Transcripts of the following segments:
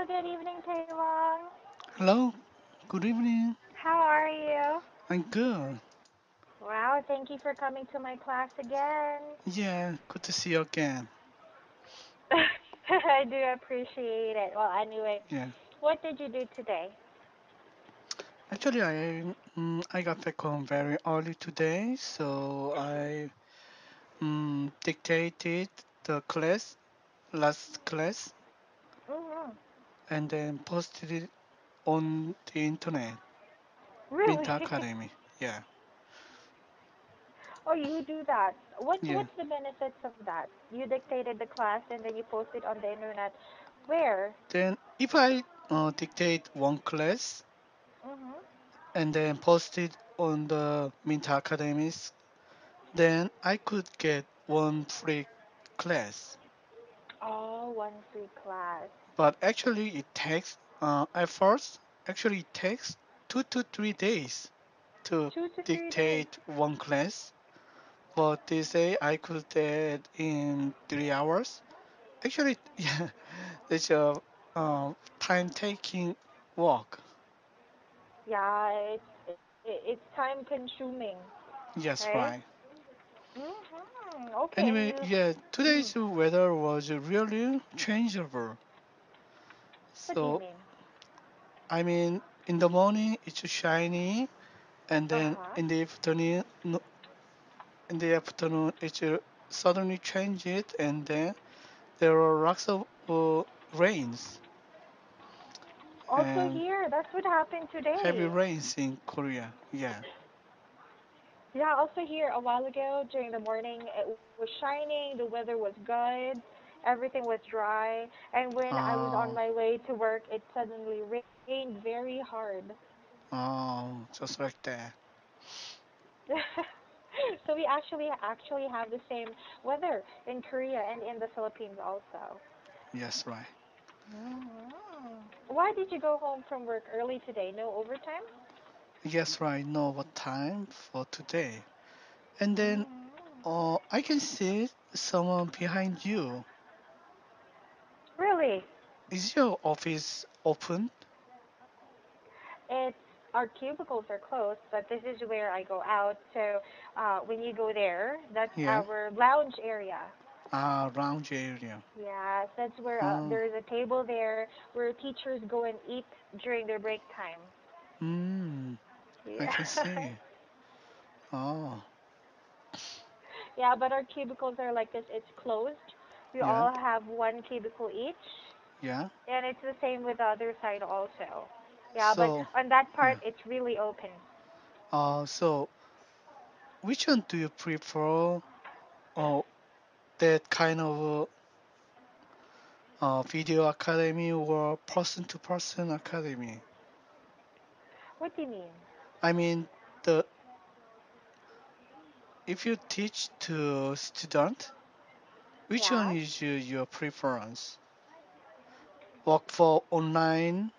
good evening, Taylong. Hello, good evening. How are you? I'm good. Wow, thank you for coming to my class again. Yeah, good to see you again. I do appreciate it. Well, anyway, Yeah, what did you do today? actually, I got back home very early today, so I dictated the class, last class, Hmm. and then posted it on the internet, Really? Winter Academy. Yeah, Oh, you do that. What's yeah. what's the benefits of that? You dictated the class and then you post it on the internet. Where? Then if I dictate one class Mhm. and then post it on the Minta Academies, then I could get one free class. Oh, one free class. But actually, at first, it takes 2 to 3 days to 2 to 3 days. dictate one class. But they say I could do it in 3 hours. Actually, yeah, it's a time-taking work. Yeah, it's time consuming, Yes, right? right. Okay, and Anyway, you. yeah, Mhm. today's weather was really changeable. What do you So, mean? I mean, in the morning it's shiny, and Uh then huh. in the afternoon it suddenly changes, and then there are lots of rains Also and here, that's what happened heavy today. rains in Korea. Yeah. Yeah, also here a while ago during the morning, it was shining, the weather was good, everything was dry, and when I was on Oh, my way to work, it suddenly rained very hard. oh, just like that. So we actually have the same weather in Korea and in the Philippines also. Yes, right. Why did you go home from work early today? No overtime? Yes, right. Know what time for today. And then, Mm. I can see someone behind you. Really? Is your office open? It's our cubicles are closed, but this is where I go out. So when you go there, that's Yeah. our lounge area. Around your area. Yes, that's where Oh, there is a table there where teachers go and eat during their break time. hmm. I Yeah. can see. Oh, Yeah, but our cubicles are like this. It's closed. We yeah, all have one cubicle each, yeah. and it's the same with the other side also. Yeah, but So, on that part, yeah. it's really open. So which one do you prefer? Uh, that kind of video academy or person-to-person academy? What do you mean? I mean, the if you teach to student, which one Yeah. is your preference? Work for online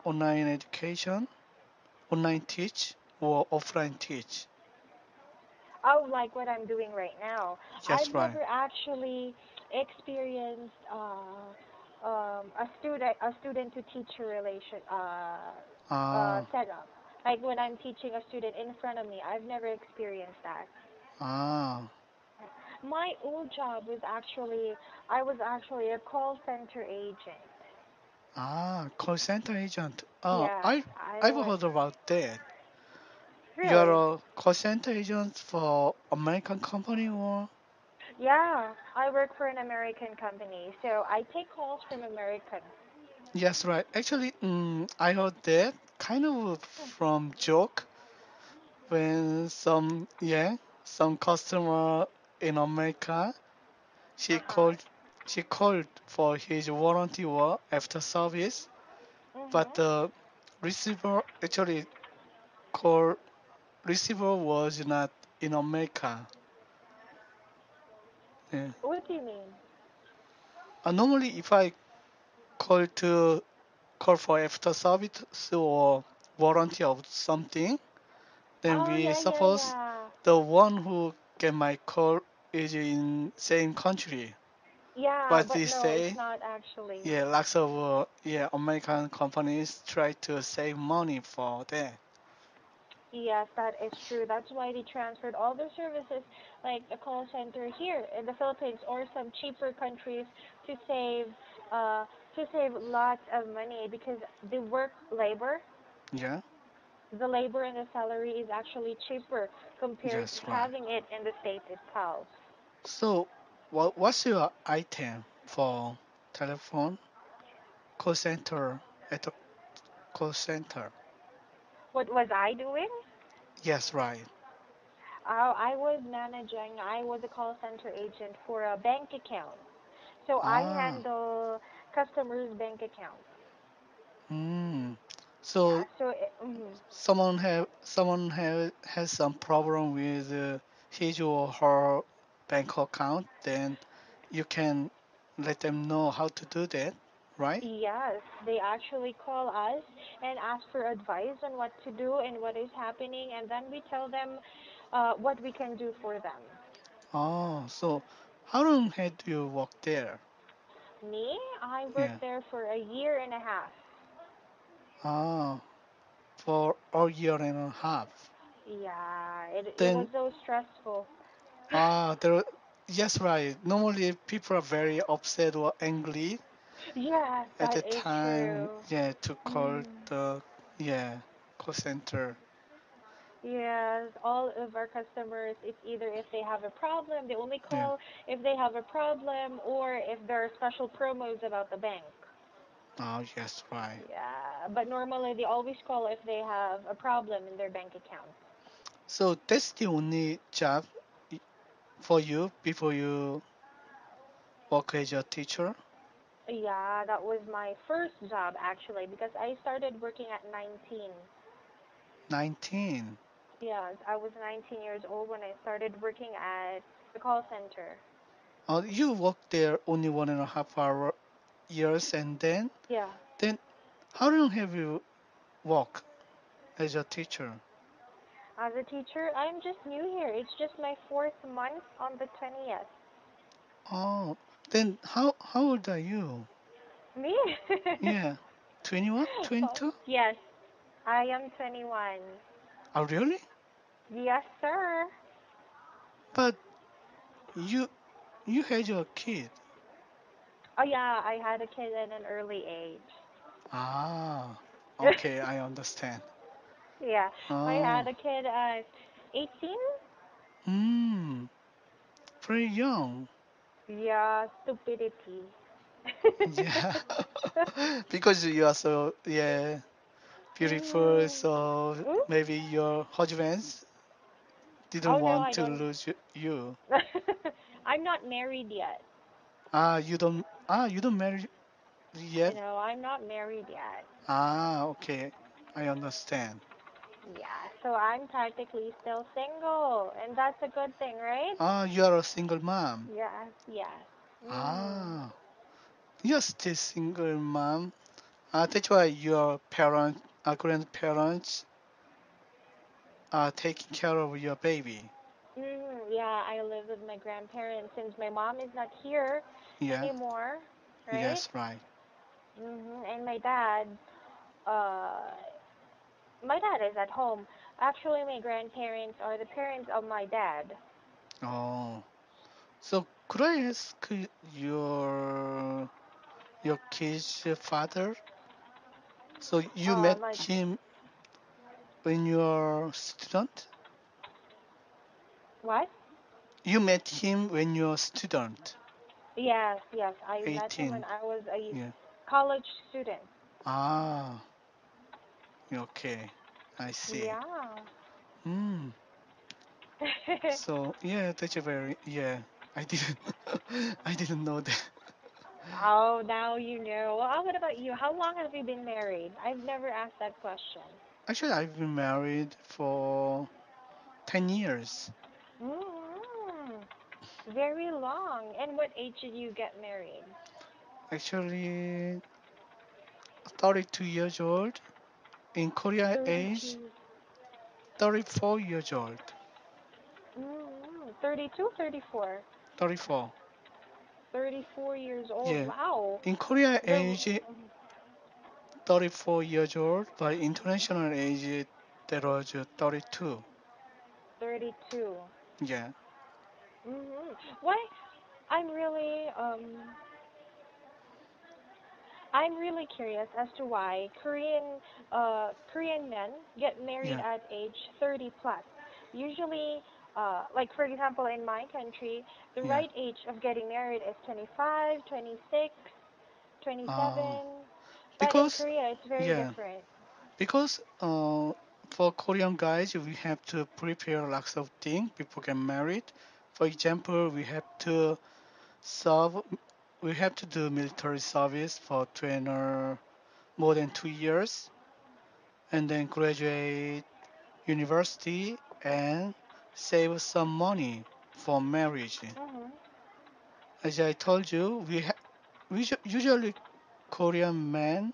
education, online teach, or offline teach? Oh, like what I'm doing right now. Yes, I've right. never actually experienced a student to teacher relation Ah, setup. Like when I'm teaching a student in front of me, I've never experienced that. ah, My old job was actually I was actually a call center agent. call center agent. Yes, I I've was heard about that. You're really. a call center agent for American company or? Yeah, I work for an American company, so I take calls from Americans. Yes, right. Actually, I heard that kind of from joke when some customer in America, she Uh huh. called she called for his warranty or after service, but Mhm. the receiver actually call receiver was not in America. Yeah. What do you mean? Normally, if I call for after service or warranty of something, then Oh we yeah, yeah, suppose yeah. the one who get my call is in same country. Yeah, But but these no, it's days, not actually. yeah, lots of American companies try to save money for that. Yes, that is true. That's why they transferred all their services, like a call center here in the Philippines or some cheaper countries, to save, uh, to save lots of money because the work labor, Yeah, the labor and the salary is actually cheaper compared to yes, right. having it in the States itself. So, what's your item for telephone call center at the call center? What was I doing? Yes, right. I was managing, I was a call center agent for a bank account. So I Ah, handle customers' bank accounts. hmm. Yeah, So so someone have has some problem with his or her bank account, then you can let them know how to do that, right? yes, they actually call us and ask for advice on what to do and what is happening, and then we tell them what we can do for them. Oh, so how long had you worked there? Me, I Yeah. worked there for a year and a half. Ah, for a year and a half. Yeah, it was Then so stressful. there. Yes, right. Normally people are very upset or angry Yes, at that the is time. true. Yeah, to call Mm. the yeah call center. Yes, all of our customers, it's either if they have a problem, they only Yeah. call if they have a problem or if there are special promos about the bank. Oh, yes, right. Yeah, but normally they always call if they have a problem in their bank account. So that's the only job y- for you before you work as a teacher? Yeah, that was my first job actually because I started working at 19. 19. Yes, I was 19 years old when I started working at the call center. You worked there only 1.5 hour years, and Yeah, then how long have you worked as a teacher? as a teacher, I'm just new here. It's just my fourth month on the 20th. Oh, then how old are you? Me? Yeah, 21, Oh, 22? yes, I am 21. Oh, really? Yes, sir. But you you had your kid. Oh, yeah, I had a kid at an early age. Ah, okay, I understand. Yeah, I had Oh, a kid at 18. hmm, very young. Yeah, stupidity. Yeah, because you are so yeah beautiful. Mm. So Ooh. maybe your husbands didn't Oh no, want I to don't. lose you. I'm not married yet. You don't marry yet. I'm not married yet. Ah, okay, I understand. Yeah, so I'm practically still single, and that's a good thing, right? Ah, you are a single mom. Yes, yes. Mm. Ah, you're still single mom. Ah, that's why your parents, grandparents are taking care of your baby. Yeah, I live with my grandparents since my mom is not here Yeah, anymore, right? yes, right. And uh, my dad is at home. Actually, my grandparents are the parents of my dad. Oh, so could I ask your kid's father? So you met My him when you were a student? what? You met him when you were a student, Yes, yes. I met him when 18. I was a Yeah. college student. Ah, okay. I see. Yeah. Hmm. So yeah, that's a very yeah. I didn't I didn't know that. Oh, now you know. Well, what about you? How long have you been married? I've never asked that question. Actually, I've been married for 10 years. Mm, very long. And what age did you get married? Actually, 32 years old. In Korea age, 32. 34 years old. 32, 34. 34. 34 years old. Yeah. Wow. In Korea, The age 34 years old, but international age that was 32. 32. Yeah, Why? I'm really I'm really curious as to why Korean men get married yeah. at age 30 plus. Usually, like for example, in my country, the Yeah. right age of getting married is 25, 26, Uh, 27. But in because Korea, it's very yeah, different. because for Korean guys we have to prepare lots of things before get married. For example, serve we have to do military service for more than 2 years, and then graduate university and save some money for marriage. Mhm. As I told you, usually Korean men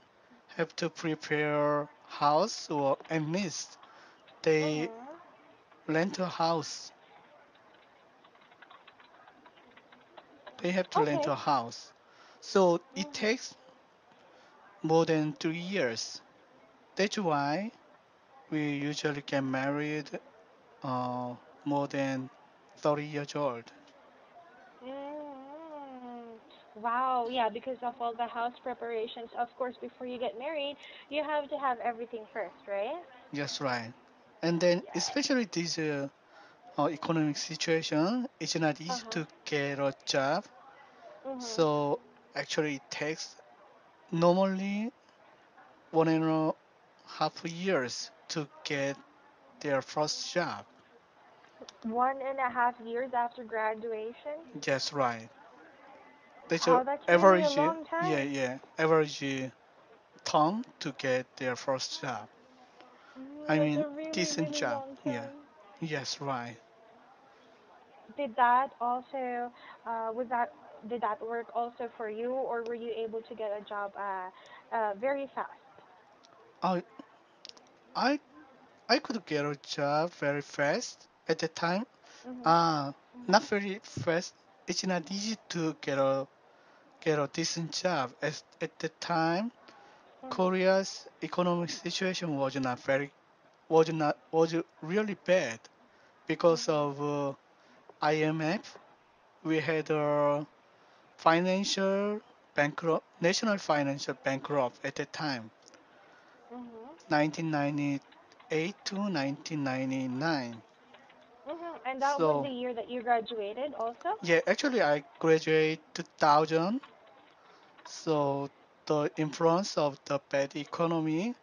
have to prepare house, or at least they Mhm. rent a house. They have to rent Okay. a house. So it Mhm. takes more than 3 years. That's why we usually get married uh, more than 30 years old. Mm. Wow, yeah, because of all the house preparations, of course, before you get married, you have to have everything first, right? That's right. And then Yes. especially this economic situation, it's not easy Uh-huh. to get a job. Mhm. So actually it takes normally 1.5 years to get their first job. 1.5 years after graduation. That's right. That's your Wow, that's really a average, long yeah, time. yeah, average time to get their first job. I That's mean, a really, decent really job. long Yeah. time. Yes, right. Did that also, was that, did that work also for you, or were you able to get a job very fast? I I I could get a job very fast at the time. Mhm. Uh, Mhm. Not very fast. It's not easy to get a decent job. At the time, Mhm. Korea's economic situation was really bad because Mhm. of IMF. We had a financial national financial bankrupt at the time, Mhm. 1998 to 1999. Mhm. And that was the So year that you graduated, also. yeah, actually I graduated 2000. So the influence of the bad economy,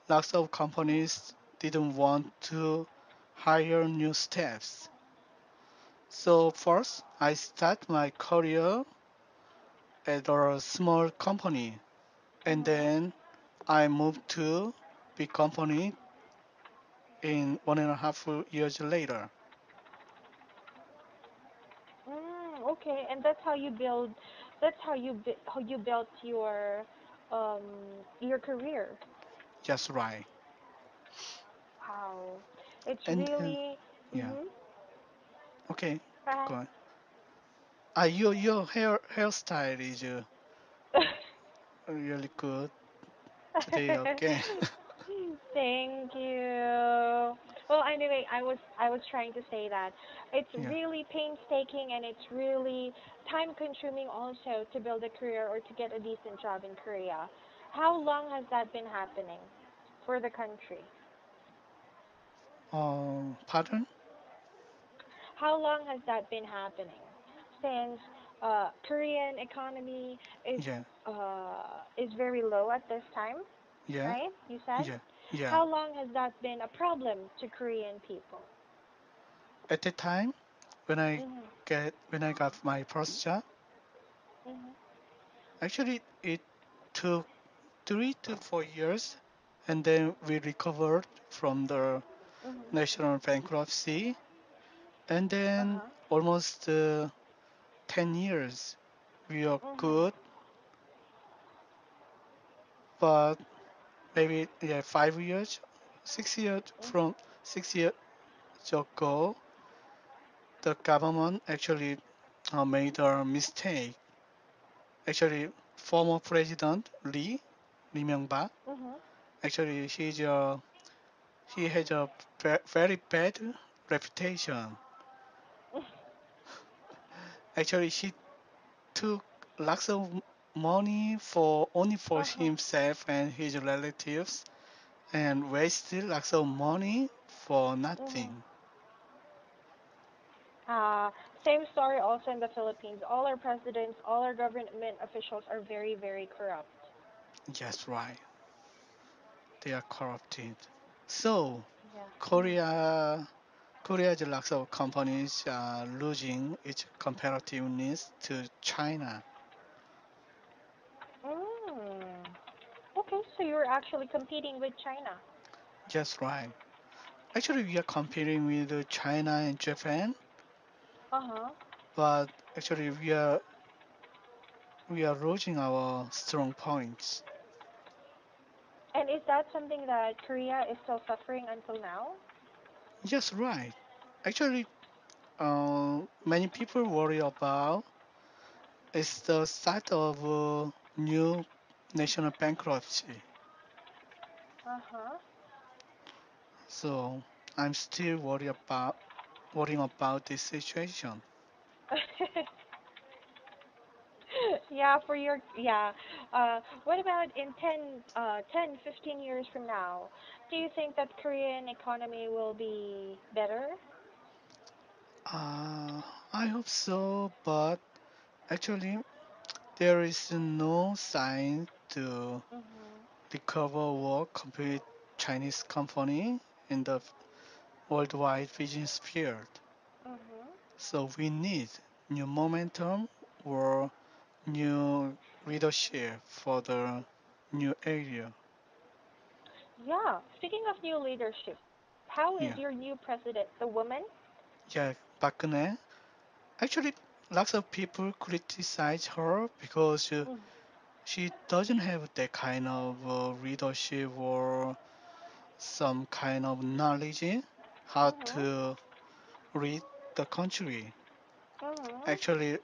lots of companies didn't want to hire new staffs. So first, I start my career at a small company, and Mhm. then I moved to big company in 1.5 years later. Okay, and that's how you build. That's how you built um your career. Just right. Wow, it's And then, really. yeah, Mhm. okay, Go ahead. go on. Your hairstyle is really good today. Okay, Thank you. Well, anyway, I was trying to say that it's yeah. really painstaking and it's really time consuming also to build a career or to get a decent job in Korea. How long has that been happening for the country? Pardon? How long has that been happening? Since Korean economy Yeah, is very low at this time, yeah, right? You said. yeah, yeah. How long has that been a problem to Korean people? At the time Mhm. when I got my first job, Mhm. actually it took 3 to 4 years, and then we recovered from the Mhm. national bankruptcy, and Uh then huh. almost 10 years we are Mhm. good, but maybe yeah 5 years, 6 years Mhm. from 6 years ago, the government actually made a mistake. Actually, former President Lee Myung-bak. Mhm. Actually, he has a very bad reputation. Actually, he took lots of money for only for Uh huh. himself and his relatives, and wasted lots of money for Mhm. nothing. Uh, Same story also in the Philippines. All our presidents, all our government officials are very, very corrupt. Yes, right. They are corrupted. So, Yeah. Mhm. Korea's lots of companies are losing its competitiveness to China. Mm. Okay, so you're actually competing with China. Just right. Actually, we are competing with China and Japan, Uh huh. but actually we are losing our strong points. And is that something that Korea is still suffering until now? Just right. Actually, many people worry about is the start of new national bankruptcy. Uh huh. So I'm still worrying about this situation. Yeah, for your yeah. What about in 10, 15 years from now? Do you think that Korean economy will be better? Uh, I hope so, but actually there is no sign to Mhm. recover or compete Chinese company in the worldwide business field. Mhm. So we need new momentum or new leadership for the new area. Yeah. Speaking of new leadership, how is Yeah, your new president? The woman? yeah, 박근혜. Actually, lots of people criticize her because Mm. she doesn't have that kind of leadership or some kind of knowledge how Mhm. to lead the country. Mhm. Actually,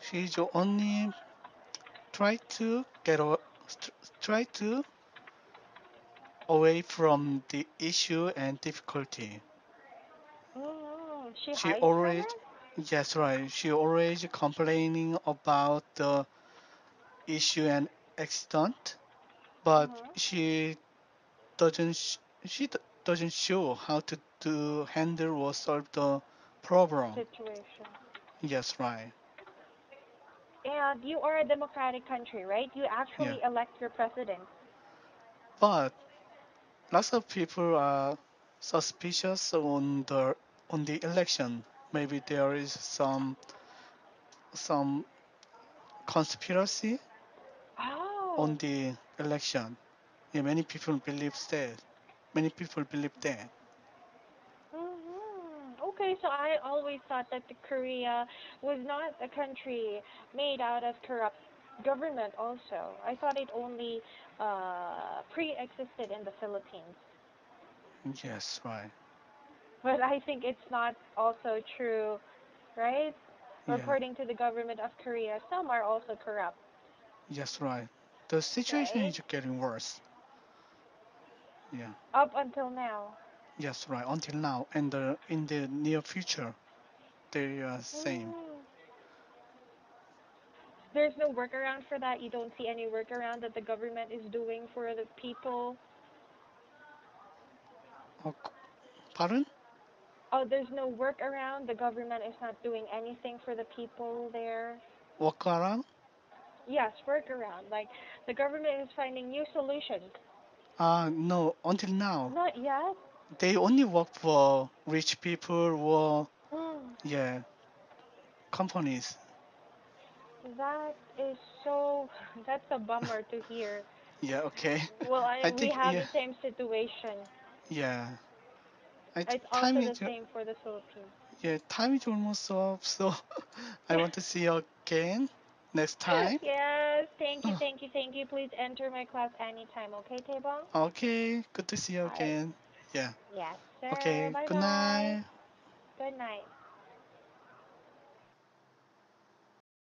she's only try to try to away from the issue and difficulty. Mhm. She She hides from always, it? yes, right. She always complaining about the issue and accident, but Mhm. doesn't sh- she doesn't show how to handle or solve the problem. Situation. Yes, right. And you are a democratic country, right? You Yeah, actually elect your president. but lots of people are suspicious on the election. Maybe there is some conspiracy Oh. on the election. Yeah, many people believe that. Many people believe that. Okay, so I always thought that the Korea was not a country made out of corrupt government also. I thought it only pre-existed in the Philippines. Yes, right. But I think it's not also true, right? Yeah, According to the government of Korea, some are also corrupt, yes, right. The situation right? is getting worse. Yeah, Up until now. yes, right. Until now, and in the near future, they are same. Mm. There's no workaround for that. You don't see any workaround that the government is doing for the people. Oh, pardon? Oh, there's no workaround. The government is not doing anything for the people there. Walk around? Yes, workaround. Like the government is finding new solutions. No. Until now, Not yet. they only work for rich people or Mm, yeah companies. that is so. That's a bummer to hear. Yeah, okay. Well, I we think have yeah, the same situation. yeah. I think It's time also the is same for the Philippines. yeah, time is almost up. So I want to see you again next time. Yes, thank you, thank you, thank you. Please enter my class anytime, okay, Taebong? Okay, good to see you All right. again. Yeah. Yes, sir. Okay, Bye good bye. night. Good night.